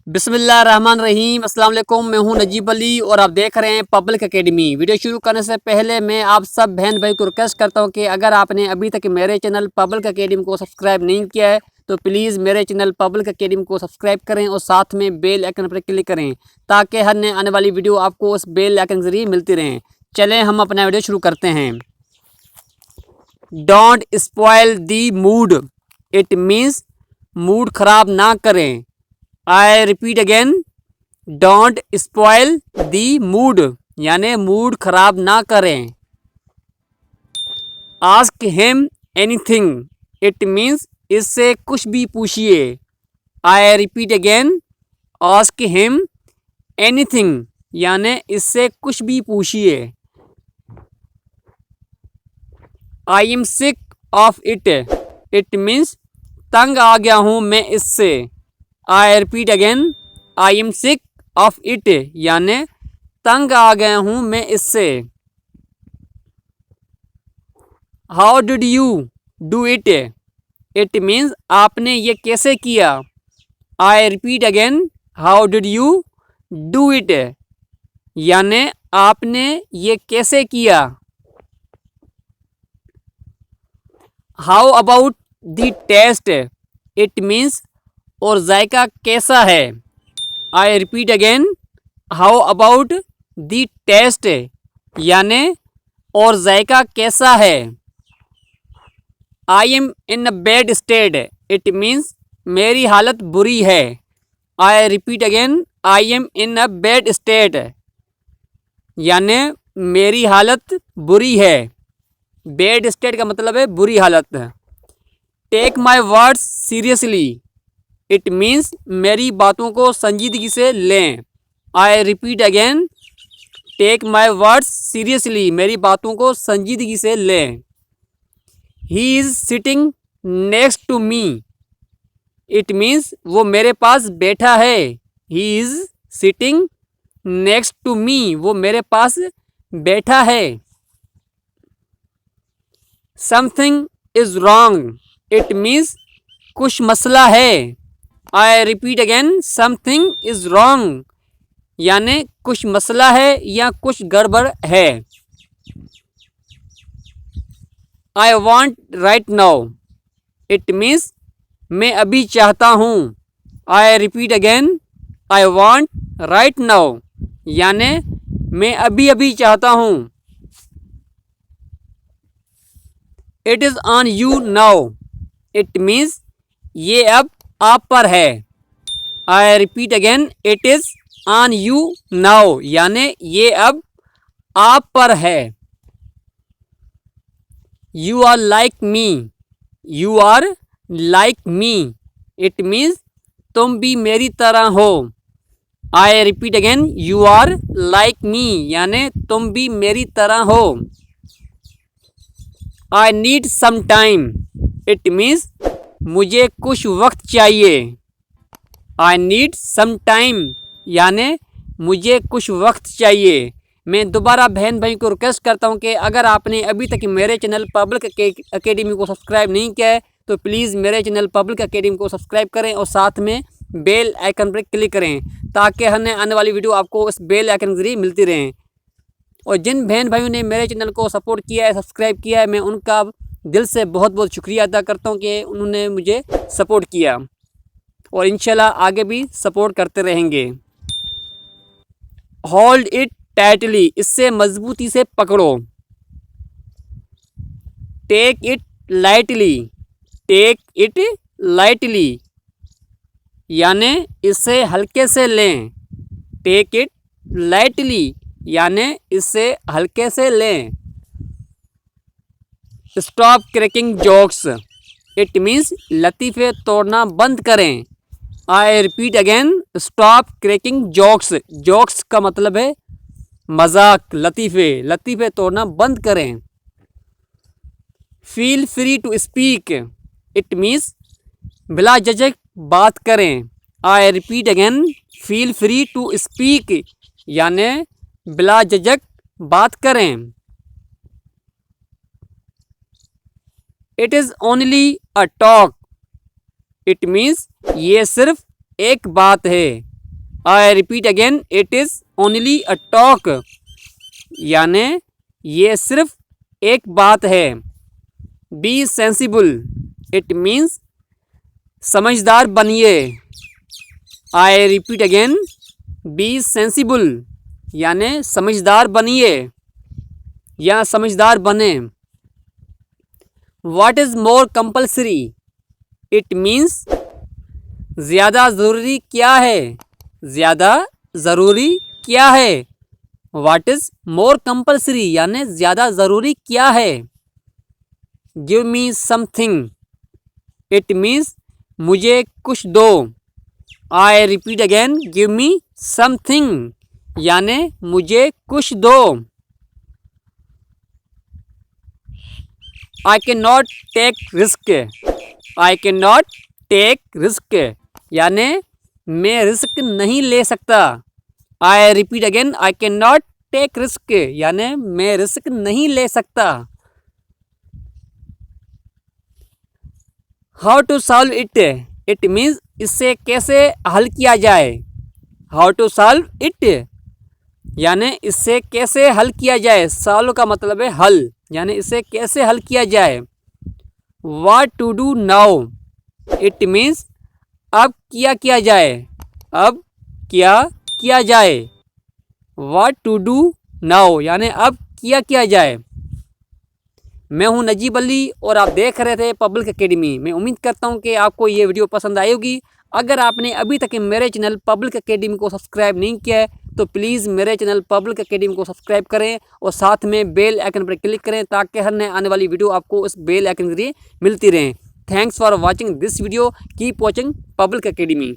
बिस्मिल्लाहिर्रहमानिर्रहीम। अस्सलाम वालेकुम। मैं हूं नजीब अली और आप देख रहे हैं पब्लिक एकेडमी। वीडियो शुरू करने से पहले मैं आप सब बहन भाई को रिक्वेस्ट करता हूं कि अगर आपने अभी तक मेरे चैनल पब्लिक एकेडमी को सब्सक्राइब नहीं किया है तो प्लीज़ मेरे चैनल पब्लिक एकेडमी को सब्सक्राइब करें और साथ में बेल आइकन पर क्लिक करें ताकि हर नए आने वाली वीडियो आपको उस बेल आइकन के जरिए मिलती रहें। चलें हम अपना वीडियो शुरू करते हैं। Don't spoil the mood, it means mood खराब ना करें। I repeat again, don't spoil the mood यानी मूड खराब ना करें। Ask him anything, it means इससे कुछ भी पूछिए। आई repeat again, ask him anything यानी इससे कुछ भी पूछिए। I am sick of it, it means तंग आ गया हूं मैं इससे। आई repeat again, I am sick of it यानी तंग आ गया हूं मैं इससे। How did you do it, it means आपने ये कैसे किया। I repeat again, how did you do it यानी आपने ये कैसे किया। How about the taste, it means और जायका कैसा है। I repeat again, how about the taste यानी और जायका कैसा है। I am in a bad state, it means मेरी हालत बुरी है। I repeat again, I am in a bad state यानी मेरी हालत बुरी है। बैड स्टेट का मतलब है बुरी हालत। Take my words seriously, it means मेरी बातों को संजीदगी से लें। I repeat again, take my words seriously मेरी बातों को संजीदगी से लें। He is sitting next to me, it means वो मेरे पास बैठा है। He is sitting next to me वो मेरे पास बैठा है। Something is wrong, it means कुछ मसला है। I repeat again, something is wrong यानी कुछ मसला है या कुछ गड़बड़ है। I want right now, it means मैं अभी चाहता हूँ। I repeat again, I want right now यानी मैं अभी अभी चाहता हूँ। It is on you now, it means ये अब आप पर है। I repeat again, it is on you now यानी ये अब आप पर है। You are like me, you are like me, it means तुम भी मेरी तरह हो। आई repeat again, you are like me यानी तुम भी मेरी तरह हो। I need some time, it means मुझे कुछ वक्त चाहिए। आई नीड सम टाइम यानी मुझे कुछ वक्त चाहिए। मैं दोबारा बहन भाई को रिक्वेस्ट करता हूं कि अगर आपने अभी तक मेरे चैनल पब्लिक एकेडमी को सब्सक्राइब नहीं किया है तो प्लीज़ मेरे चैनल पब्लिक एकेडमी को सब्सक्राइब करें और साथ में बेल आइकन पर क्लिक करें ताकि हर नए आने वाली वीडियो आपको उस बेल आइकन के जरिए मिलती रहें। और जिन बहन भाइयों ने मेरे चैनल को सपोर्ट किया है, सब्सक्राइब किया है, मैं उनका दिल से बहुत बहुत शुक्रिया अदा करता हूं कि उन्होंने मुझे सपोर्ट किया और इंशाल्लाह आगे भी सपोर्ट करते रहेंगे। होल्ड इट टाइटली, इससे मजबूती से पकड़ो। Take it lightly, take it lightly यानी इसे हल्के से लें। टेक इट लाइटली यानी इसे हल्के से लें। Stop cracking jokes, it means लतीफ़े तोड़ना बंद करें। I repeat again, stop cracking jokes, jokes का मतलब है मजाक, लतीफ़े, लतीफ़े तोड़ना बंद करें। Feel free to speak, it means बिला झिझक बात करें। I repeat again, feel free to speak यानी बिला झिझक बात करें। It is only a talk, it means ये सिर्फ एक बात है। I repeat again, it is only a talk, यानी ये सिर्फ एक बात है। बी सेंसिबल, इट मीन्स समझदार बनिए। आई रिपीट अगेन, बी सेंसिबल, यानी समझदार बनिए या समझदार बने। What is more compulsory, it means ज़्यादा ज़रूरी क्या है, ज़्यादा ज़रूरी क्या है। व्हाट इज़ मोर कंपल्सरी, यानी ज़्यादा ज़रूरी क्या है। Give me something, it means मुझे कुछ दो। I repeat again, give me something, यानी मुझे कुछ दो। I can not take risk, I can not take risk, यानी मैं रिस्क नहीं ले सकता। I repeat again, I can not take risk, यानी मैं रिस्क नहीं ले सकता। How to solve it, it means इससे कैसे हल किया जाए। हाउ टू सॉल्व इट, यानी इससे कैसे हल किया जाए। सॉल्व का मतलब है हल, यानी इसे कैसे हल किया जाए। What to do now, it means अब किया जाए, अब किया जाए। व्हाट टू डू नाउ, यानी अब किया जाए। मैं हूं नजीब अली और आप देख रहे थे पब्लिक एकेडमी। मैं उम्मीद करता हूं कि आपको ये वीडियो पसंद आई होगी। अगर आपने अभी तक मेरे चैनल पब्लिक एकेडमी को सब्सक्राइब नहीं किया है तो प्लीज़ मेरे चैनल पब्लिक एकेडमी को सब्सक्राइब करें और साथ में बेल आइकन पर क्लिक करें ताकि हर नए आने वाली वीडियो आपको उस बेल आइकन के जरिए मिलती रहें। Thanks for watching this video, keep watching public academy.